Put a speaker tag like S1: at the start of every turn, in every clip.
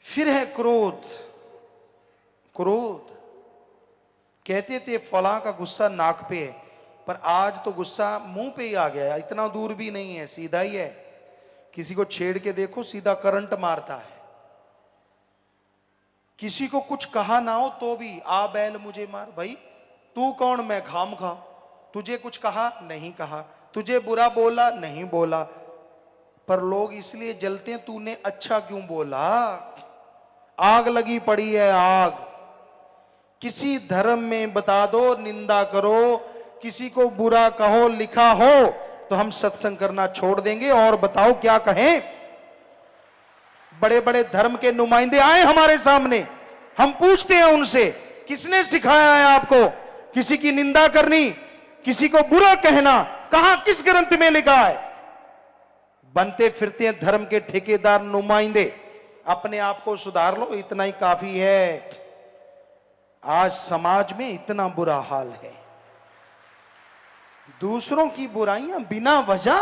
S1: फिर है क्रोध। क्रोध कहते थे फला का गुस्सा नाक पे है, पर आज तो गुस्सा मुंह पे ही आ गया है। इतना दूर भी नहीं है, सीधा ही है। किसी को छेड़ के देखो, सीधा करंट मारता है। किसी को कुछ कहा ना हो तो भी आ बैल मुझे मार। भाई तू कौन, मैं खाम खा। तुझे कुछ कहा नहीं कहा, तुझे बुरा बोला नहीं बोला, पर लोग इसलिए जलते हैं तूने अच्छा क्यों बोला। आग लगी पड़ी है, आग। किसी धर्म में बता दो निंदा करो, किसी को बुरा कहो लिखा हो तो हम सत्संग करना छोड़ देंगे। और बताओ क्या कहें। बड़े बड़े धर्म के नुमाइंदे आए हमारे सामने, हम पूछते हैं उनसे किसने सिखाया है आपको किसी की निंदा करनी, किसी को बुरा कहना। कहां, किस ग्रंथ में लिखा है। बनते फिरते हैं धर्म के ठेकेदार नुमाइंदे। अपने आप को सुधार लो, इतना ही काफी है। आज समाज में इतना बुरा हाल है, दूसरों की बुराइयां बिना वजह।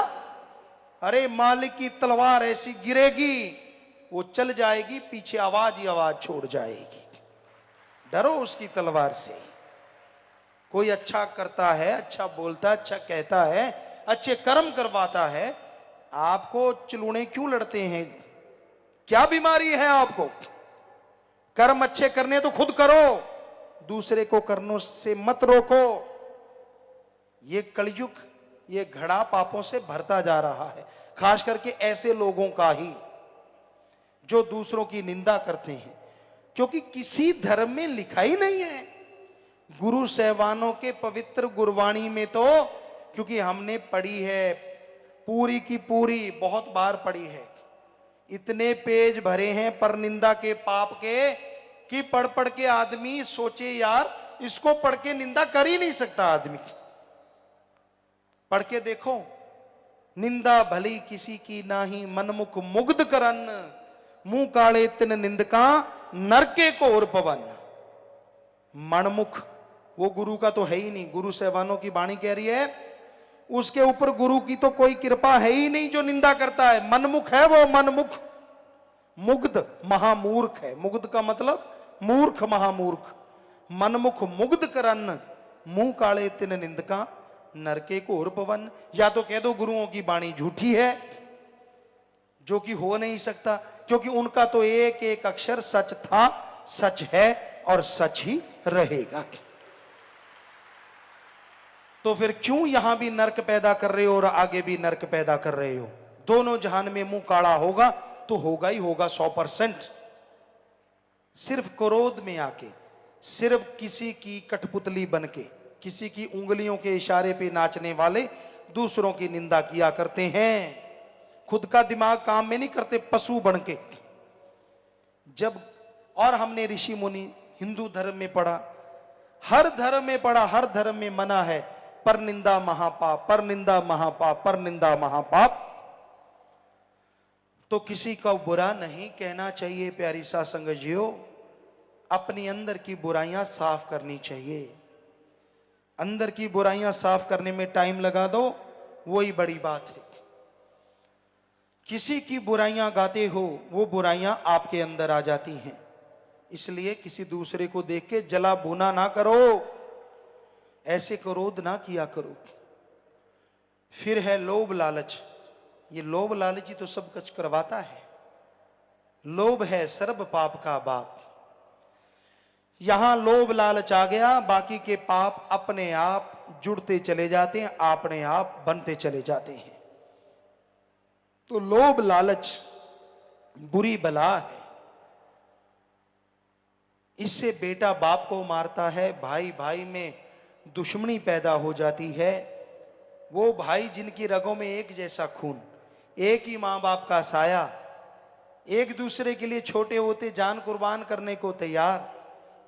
S1: अरे मालिक की तलवार ऐसी गिरेगी, वो चल जाएगी, पीछे आवाज ही आवाज छोड़ जाएगी। डरो उसकी तलवार से। कोई अच्छा करता है, अच्छा बोलता है, अच्छा कहता है, अच्छे कर्म करवाता है, आपको चिलूणे क्यों लड़ते हैं। क्या बीमारी है आपको। कर्म अच्छे करने तो खुद करो, दूसरे को करने से मत रोको। ये कलयुग, ये घड़ा पापों से भरता जा रहा है, खास करके ऐसे लोगों का ही जो दूसरों की निंदा करते हैं। क्योंकि किसी धर्म में लिखा ही नहीं है। गुरु सहवानों के पवित्र गुरवाणी में तो, क्योंकि हमने पढ़ी है पूरी की पूरी, बहुत बार पढ़ी है, इतने पेज भरे हैं पर निंदा के पाप के कि पढ़ पढ़ के आदमी सोचे यार इसको पढ़ के निंदा कर ही नहीं सकता आदमी। पढ़ के देखो, निंदा भली किसी की नाही, मनमुख मुग्ध करन, मुंह काले तिन निंदका, नरके को और पवन। मनमुख वो गुरु का तो है ही नहीं। गुरु सहवानों की वाणी कह रही है उसके ऊपर गुरु की तो कोई कृपा है ही नहीं जो निंदा करता है। मनमुख है वो, मनमुख। मुग्ध महामूर्ख है। मुग्ध का मतलब मूर्ख, महामूर्ख। मनमुख मुग्ध करन, मुंह काले तिन निंदका, नरके को और पवन। या तो कह दो गुरुओं की वाणी झूठी है, जो कि हो नहीं सकता, क्योंकि उनका तो एक एक अक्षर सच था, सच है और सच ही रहेगा। तो फिर क्यों यहां भी नरक पैदा कर रहे हो और आगे भी नरक पैदा कर रहे हो। दोनों जहान में मुंह काला होगा तो होगा ही होगा 100%। सिर्फ क्रोध में आके, सिर्फ किसी की कठपुतली बनके, किसी की उंगलियों के इशारे पे नाचने वाले दूसरों की निंदा किया करते हैं। खुद का दिमाग काम में नहीं करते, पशु बनके। जब, और हमने ऋषि मुनि हिंदू धर्म में पढ़ा, हर धर्म में पढ़ा, हर धर्म में मना है पर निंदा महापाप, पर निंदा महापाप, पर निंदा महापाप। तो किसी का बुरा नहीं कहना चाहिए प्यारी साध संगत जियो। अपनी अंदर की बुराइयां साफ करनी चाहिए। अंदर की बुराइयां साफ करने में टाइम लगा दो, वही बड़ी बात है। किसी की बुराइयां गाते हो, वो बुराइयां आपके अंदर आ जाती हैं। इसलिए किसी दूसरे को देख के जला भुना ना करो, ऐसे क्रोध ना किया करो। फिर है लोभ लालच। ये लोभ लालच ही तो सब कुछ करवाता है। लोभ है सर्व पाप का बाप। यहां लोभ लालच आ गया, बाकी के पाप अपने आप जुड़ते चले जाते हैं, अपने आप बनते चले जाते हैं। तो लोभ लालच बुरी बला है। इससे बेटा बाप को मारता है, भाई भाई में दुश्मनी पैदा हो जाती है। वो भाई जिनकी रगों में एक जैसा खून, एक ही मां बाप का साया, एक दूसरे के लिए छोटे होते जान कुर्बान करने को तैयार।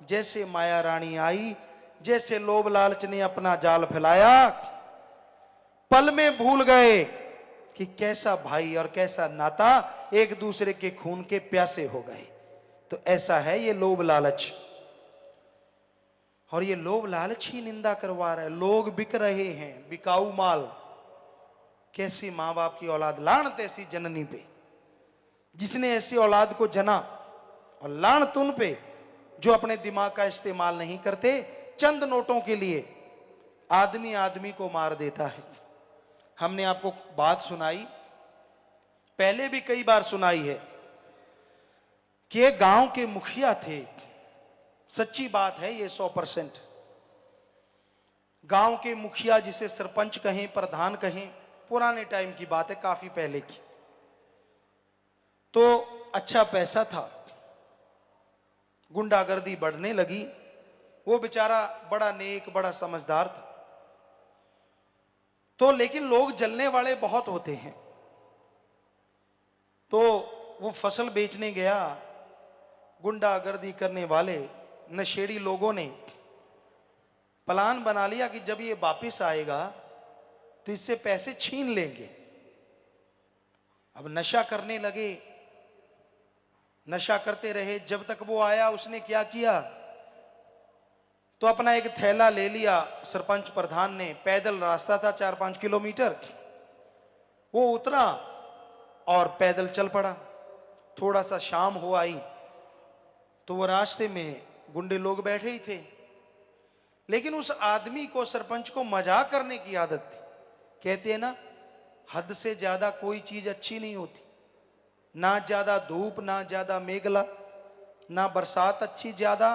S1: जैसे माया रानी आई, जैसे लोभ लालच ने अपना जाल फैलाया, पल में भूल गए कि कैसा भाई और कैसा नाता, एक दूसरे के खून के प्यासे हो गए। तो ऐसा है ये लोभ लालच। और ये लोभ लालच ही निंदा करवा रहा है। लोग बिक रहे हैं, बिकाऊ माल। कैसी मां बाप की औलाद, लानत ऐसी जननी पे जिसने ऐसी औलाद को जना। और लान तुन पे जो अपने दिमाग का इस्तेमाल नहीं करते, चंद नोटों के लिए आदमी आदमी को मार देता है। हमने आपको बात सुनाई, पहले भी कई बार सुनाई है, कि एक गांव के मुखिया थे। सच्ची बात है ये 100%। गांव के मुखिया, जिसे सरपंच कहें, प्रधान कहें, पुराने टाइम की बात है, काफी पहले की। तो अच्छा पैसा था, गुंडागर्दी बढ़ने लगी। वो बेचारा बड़ा नेक, बड़ा समझदार था। तो लेकिन लोग जलने वाले बहुत होते हैं। तो वो फसल बेचने गया, गुंडागर्दी करने वाले नशेड़ी लोगों ने प्लान बना लिया कि जब ये वापस आएगा तो इससे पैसे छीन लेंगे। अब नशा करने लगे, नशा करते रहे। जब तक वो आया, उसने क्या किया, तो अपना एक थैला ले लिया सरपंच प्रधान ने। पैदल रास्ता था 4-5 किलोमीटर। वो उतरा और पैदल चल पड़ा। थोड़ा सा शाम हो आई तो वो रास्ते में गुंडे लोग बैठे ही थे। लेकिन उस आदमी को, सरपंच को, मजाक करने की आदत थी। कहते हैं ना, हद से ज्यादा कोई चीज अच्छी नहीं होती। ना ज्यादा धूप, ना ज्यादा मेघला, ना बरसात अच्छी ज्यादा,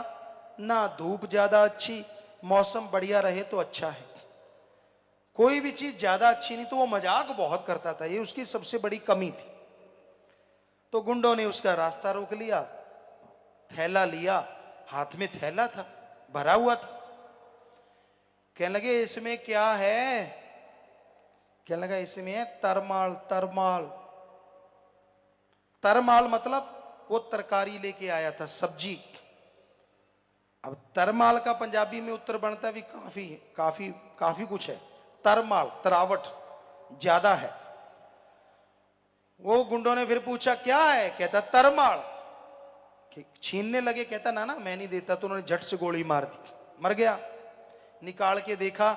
S1: ना धूप ज्यादा अच्छी। मौसम बढ़िया रहे तो अच्छा है। कोई भी चीज ज्यादा अच्छी नहीं। तो वो मजाक बहुत करता था, ये उसकी सबसे बड़ी कमी थी। तो गुंडों ने उसका रास्ता रोक लिया, थैला लिया, हाथ में थैला था, भरा हुआ था। कहने लगे इसमें क्या है? कहने लगा इसमें है तरमाल। तरमाल, तरमाल मतलब वो तरकारी लेके आया था, सब्जी। अब तरमाल का पंजाबी में उत्तर बनता भी काफी काफी काफी कुछ है। तरमाल, तरावट ज्यादा है। वो गुंडों ने फिर पूछा क्या है? कहता तरमाल। छीनने लगे, कहता ना ना मैं नहीं देता। तो उन्होंने झट से गोली मार दी, मर गया। निकाल के देखा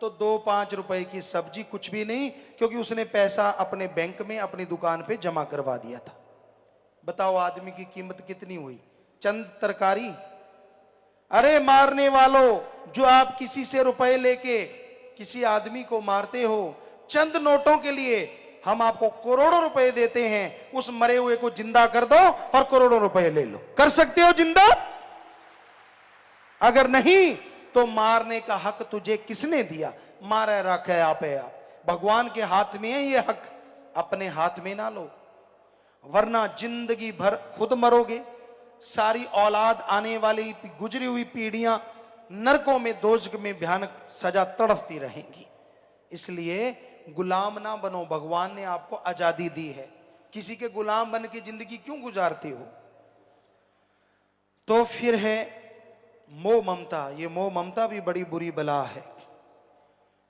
S1: तो 2-5 रुपए की सब्जी, कुछ भी नहीं, क्योंकि उसने पैसा अपने बैंक में, अपनी दुकान पे जमा करवा दिया था। बताओ आदमी की कीमत कितनी हुई? चंद तरकारी। अरे मारने वालों, जो आप किसी से रुपए लेके किसी आदमी को मारते हो, चंद नोटों के लिए हम आपको करोड़ों रुपए देते हैं। उस मरे हुए को जिंदा कर दो और करोड़ों रुपए ले लो। कर सकते हो जिंदा? अगर नहीं तो मारने का हक तुझे किसने दिया? मारे रखे आप है। आप भगवान के हाथ में है ये हक, अपने हाथ में ना लो, वरना जिंदगी भर खुद मरोगे। सारी औलाद, आने वाली गुजरी हुई पीढ़ियां नरकों में, दोजख में भयानक सजा तड़फती रहेंगी। इसलिए गुलाम ना बनो। भगवान ने आपको आजादी दी है, किसी के गुलाम बन के जिंदगी क्यों गुजारते हो? तो फिर है मोह ममता। ये मोह ममता भी बड़ी बुरी बला है।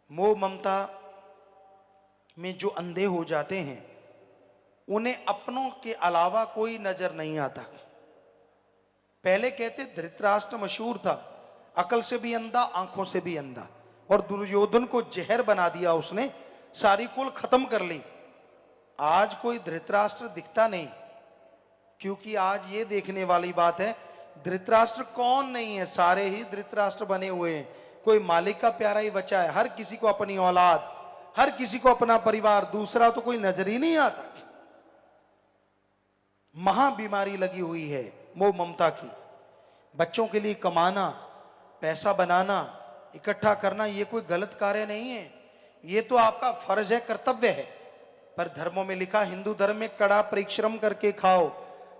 S1: मोह ममता में जो अंधे हो जाते हैं, उन्हें अपनों के अलावा कोई नजर नहीं आता। पहले कहते धृतराष्ट्र मशहूर था, अकल से भी अंधा, आंखों से भी अंधा। और दुर्योधन को जहर बना दिया उसने, सारी कुल खत्म कर ली। आज कोई धृतराष्ट्र दिखता नहीं, क्योंकि आज ये देखने वाली बात है धृतराष्ट्र कौन नहीं है। सारे ही धृतराष्ट्र बने हुए हैं। कोई मालिक का प्यारा ही बचा है। हर किसी को अपनी औलाद, हर किसी को अपना परिवार, दूसरा तो कोई नजर ही नहीं आता। महा बीमारी लगी हुई है मोह ममता की। बच्चों के लिए कमाना, पैसा बनाना, इकट्ठा करना, ये कोई गलत कार्य नहीं है। ये तो आपका फर्ज है, कर्तव्य है। पर धर्मों में लिखा, हिंदू धर्म में कड़ा परिश्रम करके खाओ,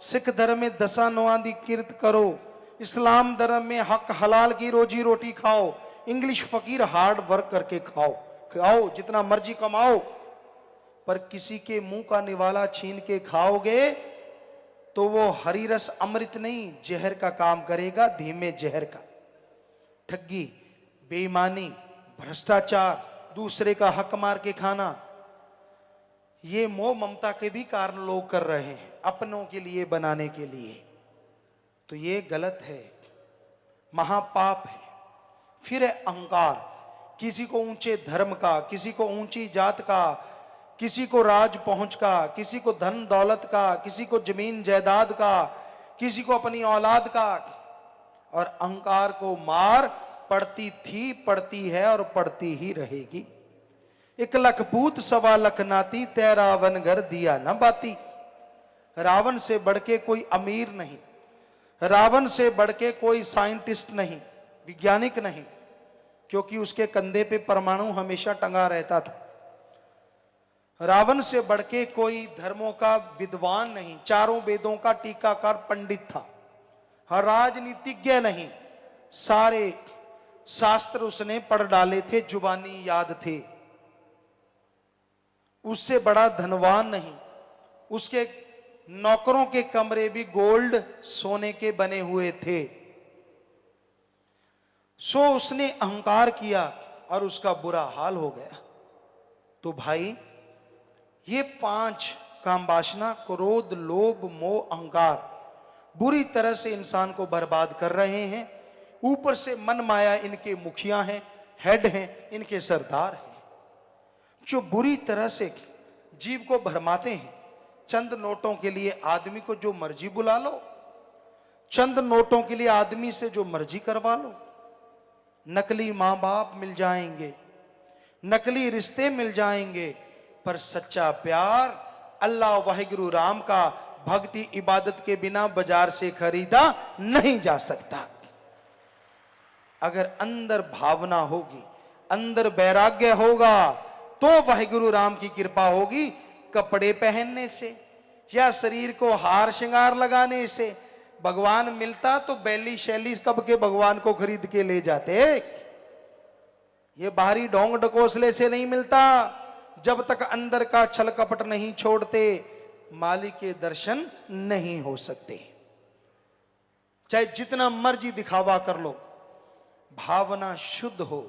S1: सिख धर्म में दसा नौआंदी किरत करो, इस्लाम धर्म में हक हलाल की रोजी रोटी खाओ, इंग्लिश फकीर हार्ड वर्क करके खाओ, जितना मर्जी कमाओ। पर किसी के मुंह का निवाला छीन के खाओगे तो वो हरी रस अमृत नहीं, जहर का काम करेगा, धीमे जहर का। ठगी, बेईमानी, भ्रष्टाचार, दूसरे का हक मार के खाना, ये मोह ममता के भी कारण लोग कर रहे हैं, अपनों के लिए बनाने के लिए। तो ये गलत है, महापाप है। फिर है अहंकार। किसी को ऊंचे धर्म का, किसी को ऊंची जात का, किसी को राज पहुंच का, किसी को धन दौलत का, किसी को जमीन जायदाद का, किसी को अपनी औलाद का, और अहंकार को मार पड़ती थी, पड़ती है और पड़ती ही रहेगी। 1 लख पूत 1.25 लख नाती, तै रावण घर दिया न बाती। रावण से बढ़ के कोई अमीर नहीं, रावण से बढ़ के कोई साइंटिस्ट नहीं, वैज्ञानिक नहीं, क्योंकि उसके कंधे पे परमाणु हमेशा टंगा रहता था। रावण से बढ़ के कोई धर्मों का विद्वान नहीं, 4 वेदों का टीकाकार पंडित था। हर राजनीतिज्ञ नहीं, सारे शास्त्र उसने पढ़ डाले थे, जुबानी याद थे। उससे बड़ा धनवान नहीं, उसके नौकरों के कमरे भी गोल्ड सोने के बने हुए थे। सो उसने अहंकार किया और उसका बुरा हाल हो गया। तो भाई ये 5 काम वासना, क्रोध, लोभ, मोह, अहंकार बुरी तरह से इंसान को बर्बाद कर रहे हैं। ऊपर से मन माया इनके मुखिया हैं, हेड हैं, इनके सरदार हैं, जो बुरी तरह से जीव को भरमाते हैं। चंद नोटों के लिए आदमी को जो मर्जी बुला लो, चंद नोटों के लिए आदमी से जो मर्जी करवा लो। नकली मां बाप मिल जाएंगे, नकली रिश्ते मिल जाएंगे, पर सच्चा प्यार अल्लाह वाहिगुरु राम का भक्ति इबादत के बिना बाजार से खरीदा नहीं जा सकता। अगर अंदर भावना होगी, अंदर वैराग्य होगा, तो वाहिगुरु राम की कृपा होगी। कपड़े पहनने से या शरीर को हार श्रृंगार लगाने से भगवान मिलता तो बैली शैली कब के भगवान को खरीद के ले जाते। ये बाहरी ढोंग ढकोसले से नहीं मिलता। जब तक अंदर का छल कपट नहीं छोड़ते, मालिक के दर्शन नहीं हो सकते। चाहे जितना मर्जी दिखावा कर लो, भावना शुद्ध हो।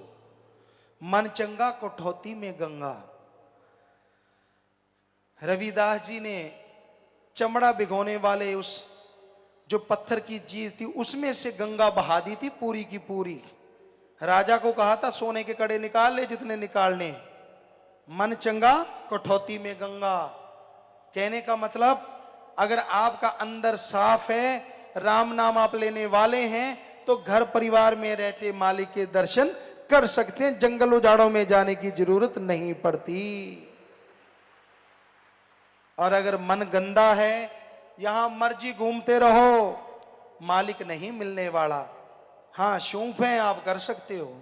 S1: मन चंगा कठौती में गंगा। रविदास जी ने चमड़ा भिगोने वाले उस जो पत्थर की चीज थी उसमें से गंगा बहा दी थी पूरी की पूरी। राजा को कहा था सोने के कड़े निकाल ले जितने निकालने। मन चंगा कठौती में गंगा। कहने का मतलब अगर आपका अंदर साफ है, राम नाम आप लेने वाले हैं, तो घर परिवार में रहते मालिक के दर्शन कर सकते हैं। जंगल उजाड़ों में जाने की जरूरत नहीं पड़ती। और अगर मन गंदा है, यहां मर्जी घूमते रहो, मालिक नहीं मिलने वाला। हाँ शौक है, आप कर सकते हो,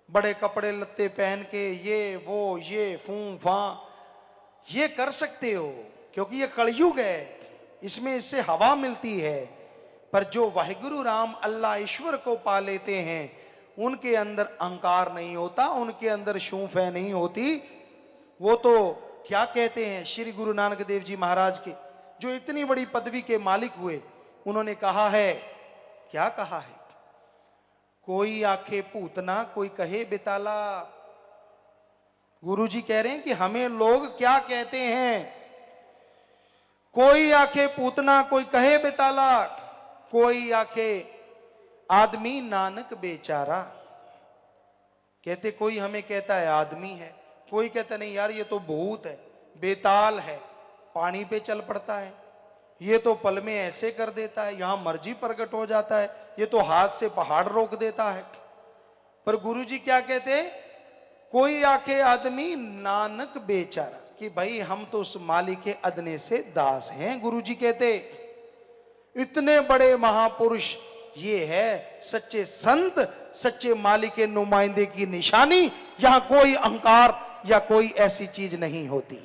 S1: बड़े कपड़े लत्ते पहन के ये वो ये फूं फा ये कर सकते हो, क्योंकि ये कलयुग है, इसमें इससे हवा मिलती है। पर जो वाहिगुरु राम अल्लाह ईश्वर को पा लेते हैं, उनके अंदर अहंकार नहीं होता, उनके अंदर शूफ है नहीं होती। वो तो क्या कहते हैं श्री गुरु नानक देव जी महाराज के, जो इतनी बड़ी पदवी के मालिक हुए, उन्होंने कहा है, क्या कहा है, कोई आखे पूतना कोई कहे बेताला। गुरु जी कह रहे हैं कि हमें लोग क्या कहते हैं, कोई आखे पूतना कोई कहे बेताला, कोई आखे आदमी नानक बेचारा। कहते कोई हमें कहता है आदमी है, कोई कहता नहीं यार ये तो भूत है, बेताल है, पानी पे चल पड़ता है, ये तो पल में ऐसे कर देता है, यहां मर्जी प्रकट हो जाता है, ये तो हाथ से पहाड़ रोक देता है। पर गुरुजी क्या कहते, कोई आके आदमी नानक बेचारा, कि भाई हम तो उस मालिक के अदने से दास हैं। गुरुजी कहते इतने बड़े महापुरुष, ये है सच्चे संत, सच्चे मालिक के नुमाइंदे की निशानी। यहां कोई अहंकार या कोई ऐसी चीज नहीं होती।